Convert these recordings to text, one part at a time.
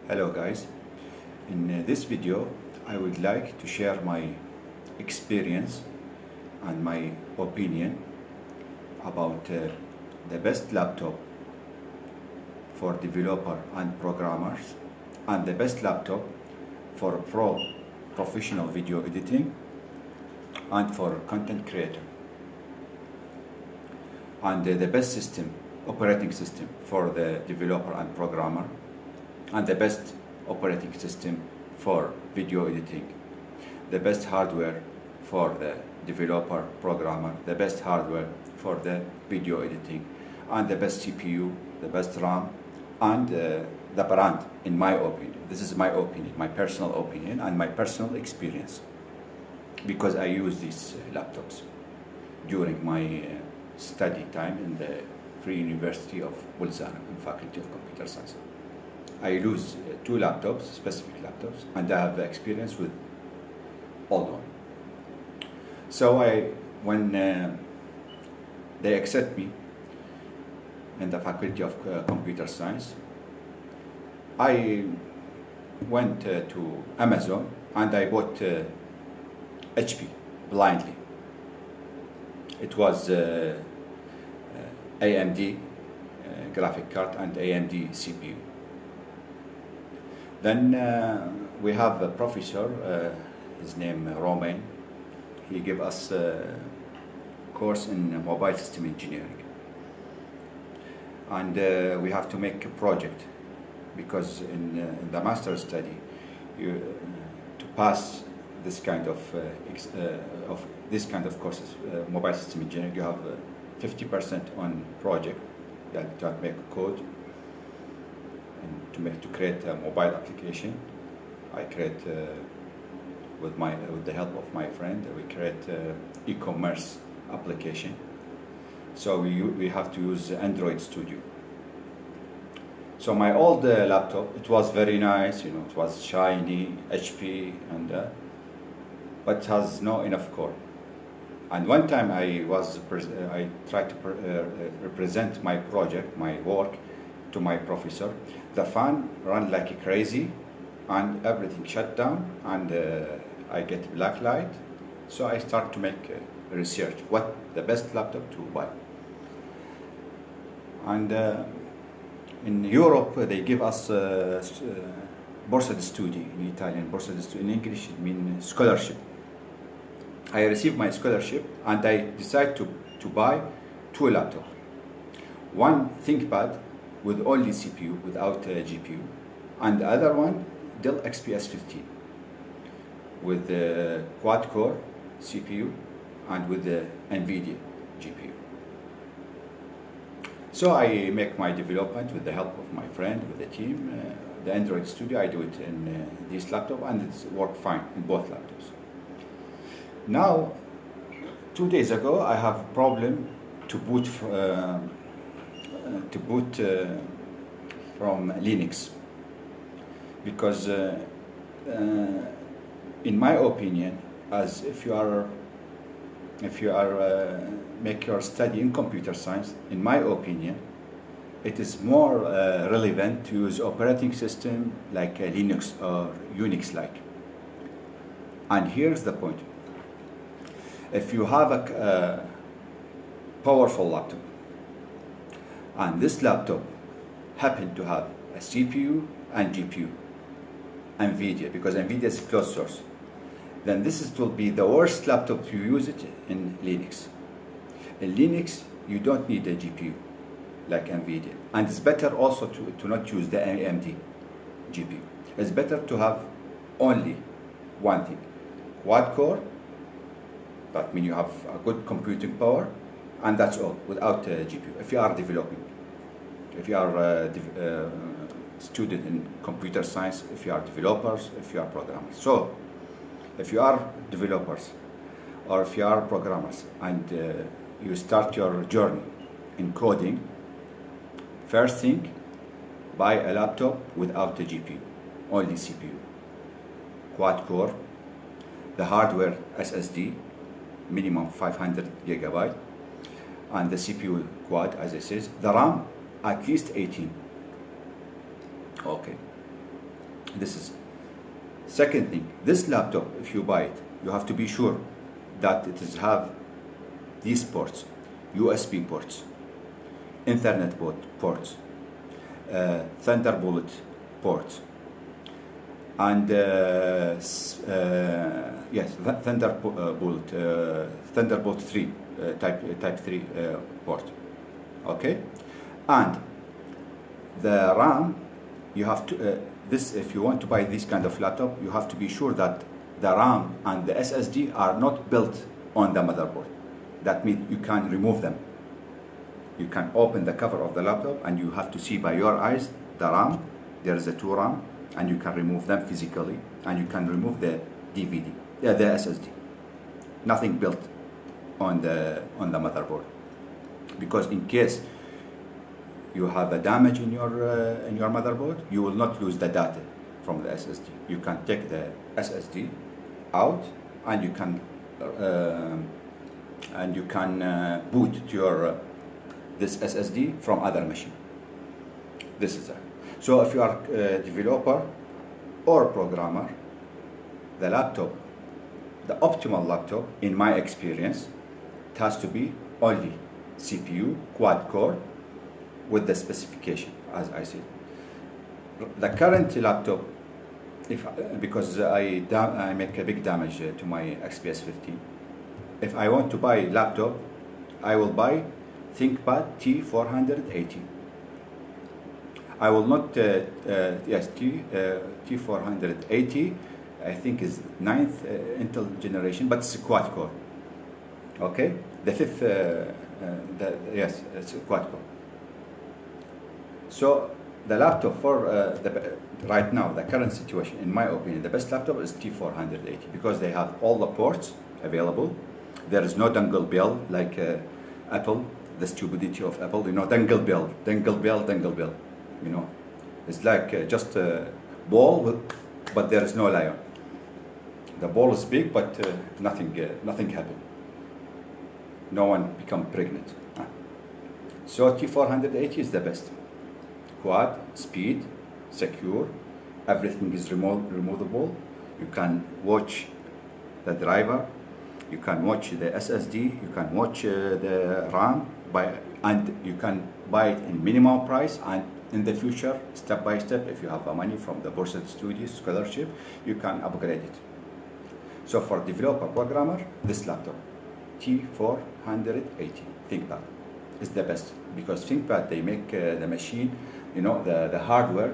Hello guys, in this video I would like to share my experience and my opinion about the best laptop for developer and programmers and the best laptop for professional video editing and for content creator, and the best operating system for the developer and programmer, and the best operating system for video editing, the best hardware for the developer, programmer, the best hardware for the video editing, and the best CPU, the best RAM, and the brand, in my opinion. This is my opinion, my personal opinion and my personal experience, because I use these laptops during my study time in the Free University of Bolzano in Faculty of Computer Science. I use two laptops, specific laptops, and I have experience with all one. So when they accept me in the Faculty of Computer Science, I went to Amazon and I bought HP blindly. It was AMD graphic card and AMD CPU. Then we have a professor, his name Romain. He gave us a course in mobile system engineering. And we have to make a project, because in the master's study, to pass this kind of courses, mobile system engineering, you have 50% on project, that to make code, and to create a mobile application. I create with the help of my friend, we create e-commerce application. So we have to use Android Studio. So my old laptop, it was very nice, it was shiny, HP, and but has no enough core. And one time I tried to represent my project, my work, to my professor. The fan ran like crazy, and everything shut down, and I get black light. So I start to make research, what the best laptop to buy. And in Europe, they give us borsa di studi, in Italian, borsa di studi, in English it means scholarship. I received my scholarship and I decided to buy two laptops. One ThinkPad with only CPU, without GPU, and the other one Dell XPS 15 with the quad-core CPU and with the NVIDIA GPU. So I make my development with the help of my friend, with the team, the Android Studio. I do it in this laptop, and it's worked fine in both laptops. Now, 2 days ago, I have a problem to boot from Linux, because in my opinion, as if you are make your study in computer science, in my opinion, it is more relevant to use operating system like Linux or Unix-like. And here's the point. If you have a powerful laptop, and this laptop happen to have a CPU and GPU, NVIDIA, because NVIDIA is closed source, then this will be the worst laptop to use it in Linux. In Linux, you don't need a GPU like NVIDIA. And it's better also to not use the AMD GPU. It's better to have only one thing, quad core. That means you have a good computing power, and that's all, without a GPU. If you are developing, if you are a student in computer science, if you are developers, if you are programmers. So, if you are developers, or if you are programmers, and you start your journey in coding, first thing, buy a laptop without a GPU, only CPU, quad core, the hardware SSD, minimum 500 gigabyte, and the CPU quad, as I said, the RAM at least 18. Okay. This is second thing. This laptop, if you buy it, you have to be sure that it is have these ports, USB ports, Ethernet ports, Thunderbolt ports, and yes, Thunderbolt 3 type 3 port. Okay, and the RAM, you have to this, if you want to buy this kind of laptop, you have to be sure that the RAM and the SSD are not built on the motherboard. That means you can remove them. You can open the cover of the laptop and you have to see by your eyes the RAM. There is a 2 RAM, and you can remove them physically, and you can remove the DVD, the SSD. Nothing built on the motherboard, because in case you have a damage in your motherboard, you will not lose the data from the SSD. You can take the SSD out, and you can boot to your this SSD from other machine. This is it. So if you are a developer or programmer, the laptop, the optimal laptop, in my experience, it has to be only CPU, quad core, with the specification, as I said. The current laptop, because I make a big damage to my XPS 15, if I want to buy laptop, I will buy ThinkPad T480. I will not, T480, I think is 9th Intel generation, but it's a quad core. Okay, the 5th, yes, it's a quad core. So the laptop for right now, the current situation, in my opinion, the best laptop is T480, because they have all the ports available. There is no dongle bill like Apple, the stupidity of Apple, dongle bill. It's like just a ball, but there is no lion. The ball is big, but nothing happened. No one become pregnant. So T480 is the best. Quad, speed, secure, everything is removable. You can watch the driver, you can watch the SSD, you can watch the RAM, and you can buy it in minimum price, and in the future, step by step, if you have the money from the Bursa Studios scholarship, you can upgrade it. So for developer programmer, this laptop, T480 ThinkPad, is the best, because ThinkPad, they make the machine, the hardware,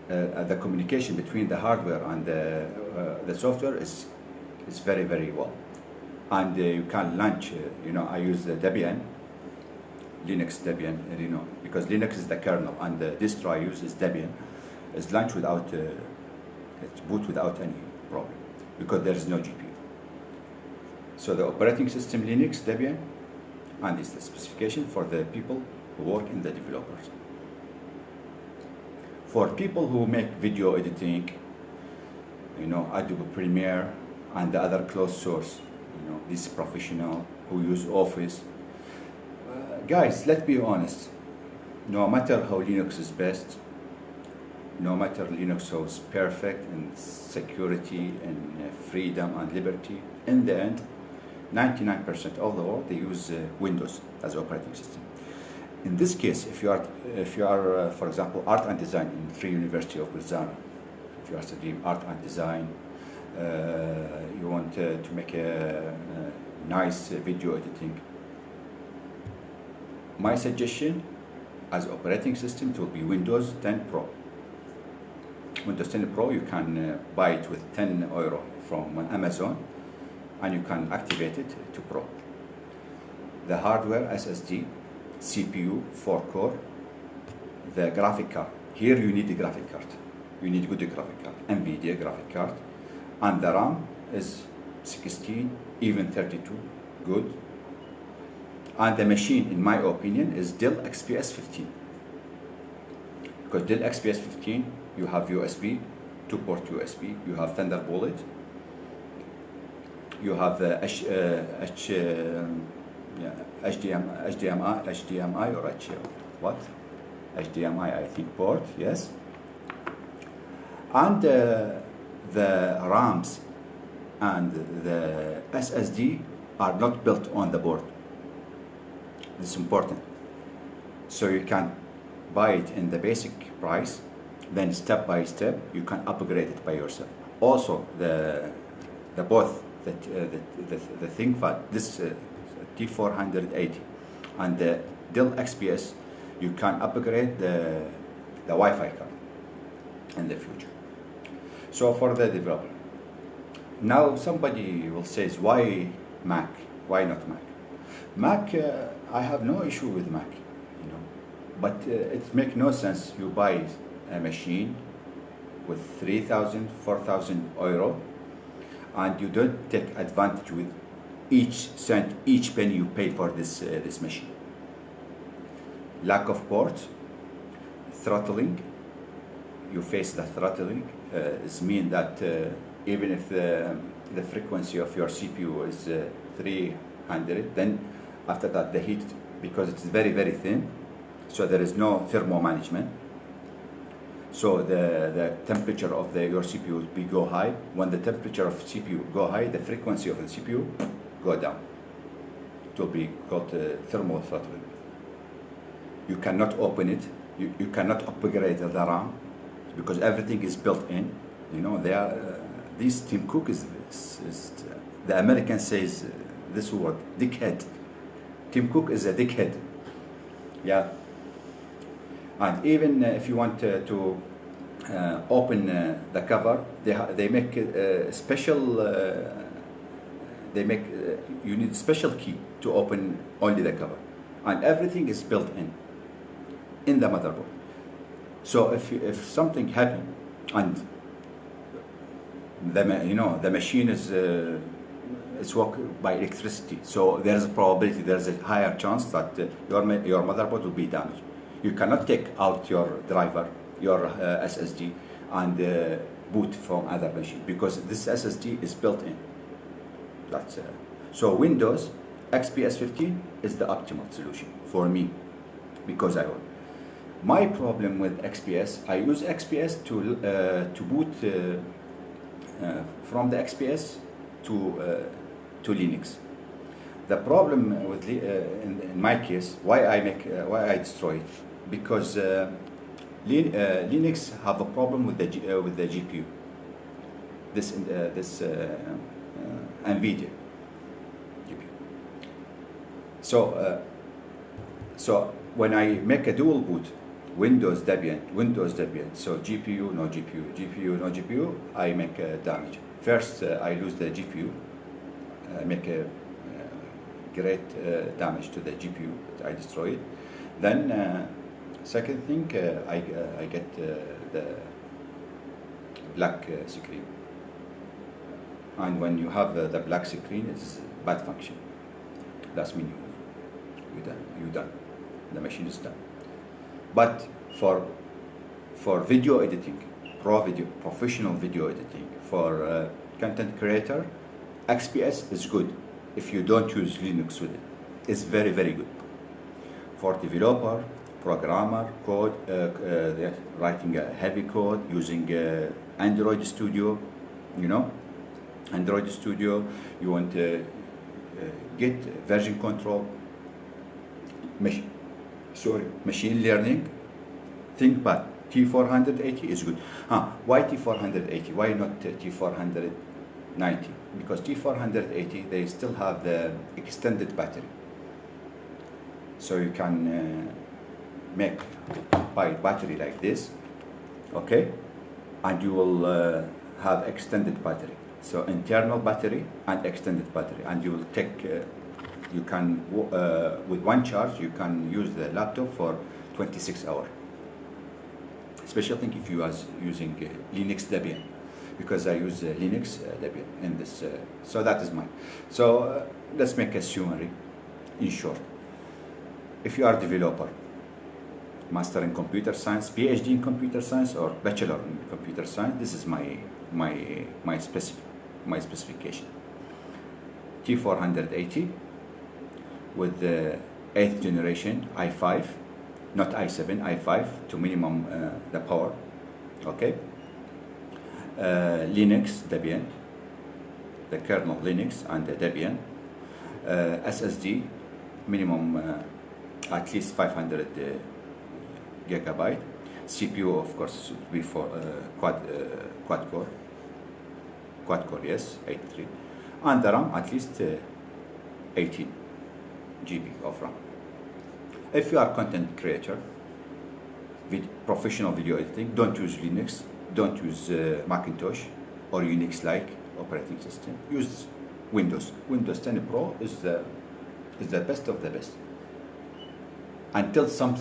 the communication between the hardware and the software is very, very well. And you can launch, I use the Debian, Linux Debian, because Linux is the kernel, and the distro I use is Debian. It's launched without, it's boot without any problem, because there is no GPU. So the operating system Linux Debian, and it's the specification for the people who work in the developers. For people who make video editing, Adobe Premiere and the other closed source, these professional who use Office. Guys, let's be honest. No matter how Linux is best, no matter Linux is perfect in security and freedom and liberty, in the end, 99% of the world, they use Windows as operating system. In this case, if you are, for example, art and design in Free University of Bolzano, if you are studying art and design, you want to make a nice video editing, my suggestion as operating system, it will be Windows 10 Pro. Windows 10 Pro, you can buy it with €10 from Amazon, and you can activate it to Pro. The hardware, SSD, CPU, 4-core, the graphic card. Here you need a graphic card. You need good graphic card, NVIDIA graphic card. And the RAM is 16, even 32, good. And the machine, in my opinion, is Dell XPS 15. Because Dell XPS 15, you have USB, 2-port USB, you have Thunderbolt, you have HDMI or HDMI, I think, port, yes. And the RAMs and the SSD are not built on the board. This is important. So you can buy it in the basic price, then step by step you can upgrade it by yourself. Also, the both the ThinkPad, this T480 and the Dell XPS, you can upgrade the Wi-Fi card in the future. So for the developer. Now somebody will say, why Mac? Why not Mac? Mac, I have no issue with Mac, you know, but it makes no sense you buy a machine with 3,000, 4,000 euro, and you don't take advantage with each cent, each penny you pay for this machine. Lack of ports, throttling. You face the throttling. It means that even if the frequency of your CPU is 300, then after that the heat, because it's very, very thin, so there is no thermal management. So the temperature of your CPU will go high. When the temperature of CPU go high, the frequency of the CPU go down. It will be called thermal throttling. You cannot open it. You cannot upgrade the RAM because everything is built in. You know, they are this Tim Cook is the American says this word, dickhead. Tim Cook is a dickhead. Yeah. And even if you want to open the cover, they make a special. They make you need a special key to open only the cover, and everything is built in the motherboard. So if something happens and the machine is it's work by electricity, so there's a probability, there's a higher chance that your motherboard will be damaged. You cannot take out your driver, your SSD, and boot from other machine because this SSD is built in. That's so Windows XPS 15 is the optimal solution for me because I own. My problem with XPS, I use XPS to boot from the XPS to Linux. The problem with in my case, why I destroy it, because Linux have a problem with the GPU. This NVIDIA GPU. So when I make a dual boot, Windows Debian, so GPU, no GPU, I make damage. First, I lose the GPU, make a great damage to the GPU, I destroy it. Then, second thing, I get the black screen. And when you have the black screen, it's bad function. That's mean you're done. The machine is done. But for video editing, professional video editing, for content creator, XPS is good if you don't use Linux with it. It's very, very good. For developer, programmer, code, writing a heavy code, using Android Studio, Android Studio, you want to get version control, machine learning, ThinkPad T480 is good. Why T480? Why not T490? Because T480, they still have the extended battery. So you can buy battery like this, okay? And you will have extended battery. So internal battery and extended battery. And you will take, you can, with one charge, you can use the laptop for 26 hours. Special thing if you are using Linux Debian, because I use Linux Debian in this. So that is mine. So let's make a summary in short. If you are a developer, master in computer science, PhD in computer science, or bachelor in computer science, this is my specification. T480 with the 8th generation i5, not i7, i5 to minimum the power, okay? Linux, Debian, the kernel Linux and the Debian, SSD, minimum at least 500 gigabyte. CPU, of course, should be for quad core, yes, 83, and the RAM at least 18 GB of RAM. If you are content creator, professional video editing, don't use Linux, don't use Macintosh or Unix-like operating system. Use Windows. Windows 10 Pro is the best of the best. Until some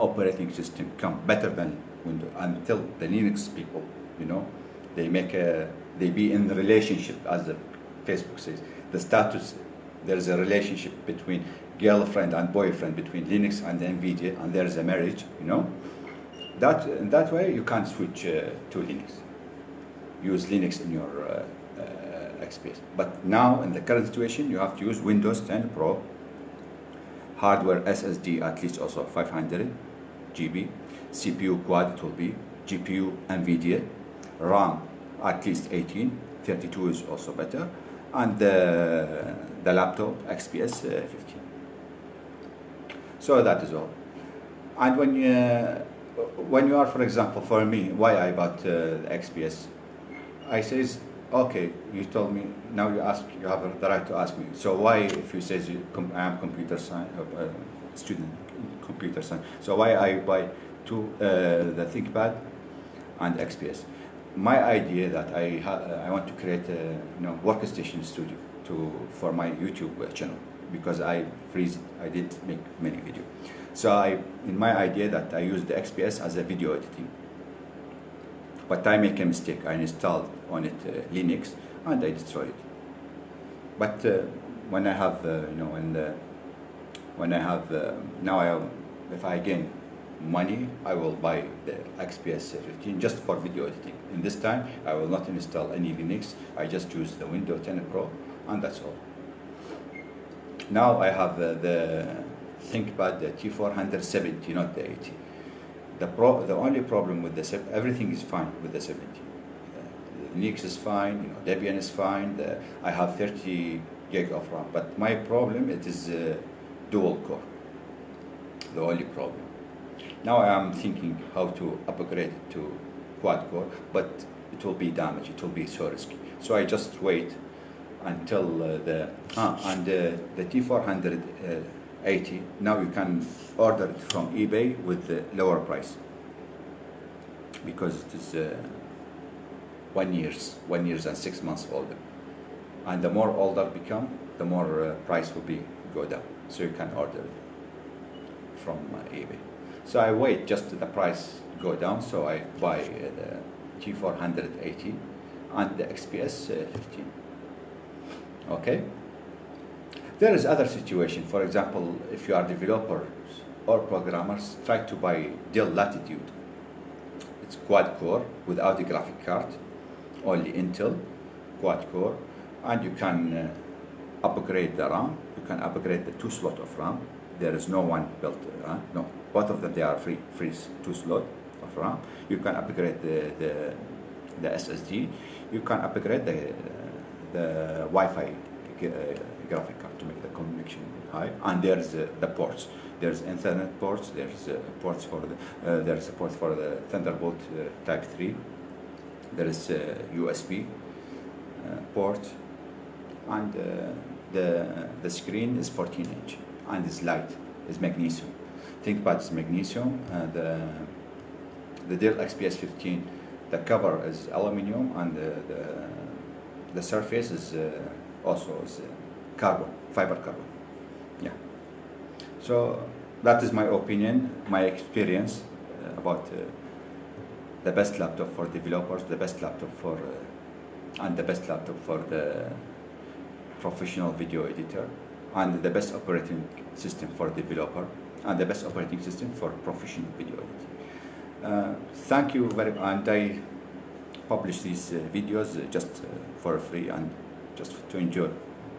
operating system come better than Windows, until the Linux people, they be in the relationship, as the Facebook says, the status. There's a relationship between girlfriend and boyfriend, between Linux and NVIDIA, and there's a marriage. That way you can't switch to Linux. Use Linux in your XPS. But now in the current situation, you have to use Windows 10 Pro. Hardware SSD at least also 500 GB. CPU quad it will be. GPU NVIDIA. RAM at least 18. 32 is also better. And the laptop XPS 15. So that is all. And when you are, for example, for me, why I bought the XPS, I says, okay, you told me, now you have the right to ask me. So why, if you say I am computer science student, computer science, so why I buy the ThinkPad and XPS? My idea that I want to create a workstation studio for my YouTube channel, because I did make many videos. So in my idea that I use the XPS as a video editing. But I make a mistake. I installed on it Linux and I destroyed it. But when I have, if I gain money, I will buy the XPS 15 just for video editing. In this time, I will not install any Linux. I just use the Windows 10 Pro, and that's all. Now I have the ThinkPad, the T470, not the 80. The only problem with everything is fine with the 70. Linux is fine, Debian is fine. I have 30 gig of RAM, but my problem it is dual core. The only problem. Now I am thinking how to upgrade it to quad core, but it will be damaged. It will be so risky. So I just wait until the T480. Now you can order it from eBay with the lower price, because it is 1 year and 6 months older, and the more older become, the more price will go down. So you can order it from eBay. So I wait just the price go down. So I buy the T480 and the XPS 15. Okay. There is other situation. For example, if you are developers or programmers, try to buy Dell Latitude. It's quad core without a graphic card, only Intel quad core, and you can upgrade the RAM. You can upgrade the 2 slot of RAM. There is no one built. No, both of them, they are free 2 slot of RAM. You can upgrade the SSD. You can upgrade the Wi-Fi graphic card to make the connection high. And there's the ports. There's Ethernet ports. There's ports for there's support for the Thunderbolt Type 3. There is USB port, and the screen is 14-inch and is light. Is magnesium. ThinkPad is magnesium. The Dell XPS 15, the cover is aluminium, and the surface is also carbon, fiber carbon. Yeah. So that is my opinion, my experience about the best laptop for developers, the best laptop for and the best laptop for the professional video editor, and the best operating system for developer, and the best operating system for professional video editing. Thank you very much, and I publish these videos just for free and just to enjoy,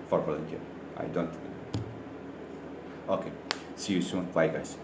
for volunteer. I don't. Okay, see you soon. Bye, guys.